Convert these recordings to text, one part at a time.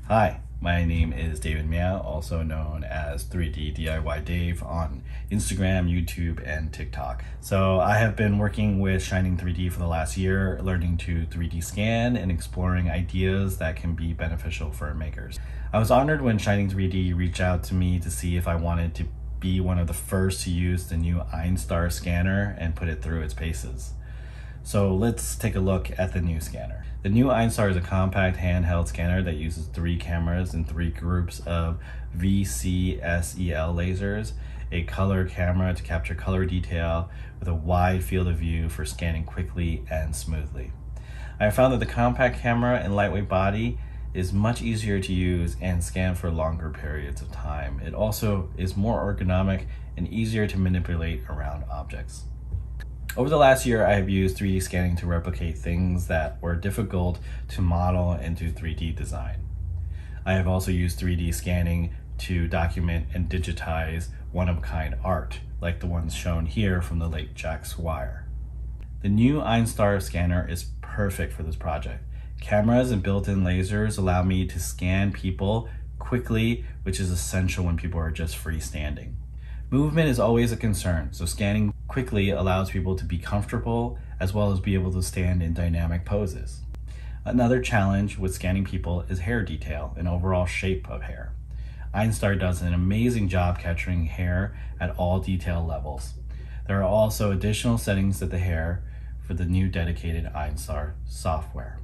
Hi, my name is David Miao, also known as 3D DIY Dave on Instagram, YouTube, and TikTok. So I have been working with Shining3D for the last year, learning to 3D scan and exploring ideas that can be beneficial for makers. I was honored when Shining3D reached out to me to see if I wanted to be one of the first to use the new Einstar scanner and put it through its paces. So let's take a look at the new scanner. The new Einstar is a compact handheld scanner that uses 3 cameras and 3 groups of VCSEL lasers, a color camera to capture color detail with a wide field of view for scanning quickly and smoothly. I have found that the compact camera and lightweight body is much easier to use and scan for longer periods of time. It also is more ergonomic and easier to manipulate around objects. Over the last year, I have used 3D scanning to replicate things that were difficult to model into 3D design. I have also used 3D scanning to document and digitize one-of-a-kind art, like the ones shown here from the late Jack Swire. The new Einstar scanner is perfect for this project. Cameras and built-in lasers allow me to scan people quickly, which is essential when people are just freestanding. Movement is always a concern, so scanning quickly allows people to be comfortable as well as be able to stand in dynamic poses. Another challenge with scanning people is hair detail and overall shape of hair. Einstar does an amazing job capturing hair at all detail levels. There are also additional settings of the hair for the new dedicated Einstar software.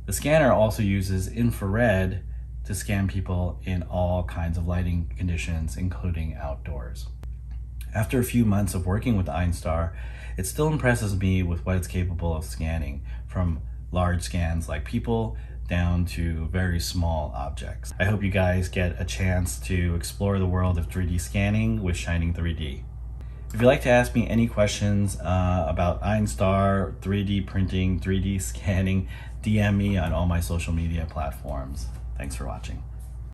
The scanner also uses infrared to scan people in all kinds of lighting conditions, including outdoors. After a few months of working with Einstar, it still impresses me with what it's capable of scanning, from large scans like people down to very small objects. I hope you guys get a chance to explore the world of 3D scanning with Shining3D. If you'd like to ask me any questions about Einstar, 3D printing, 3D scanning, DM me on all my social media platforms. Thanks for watching.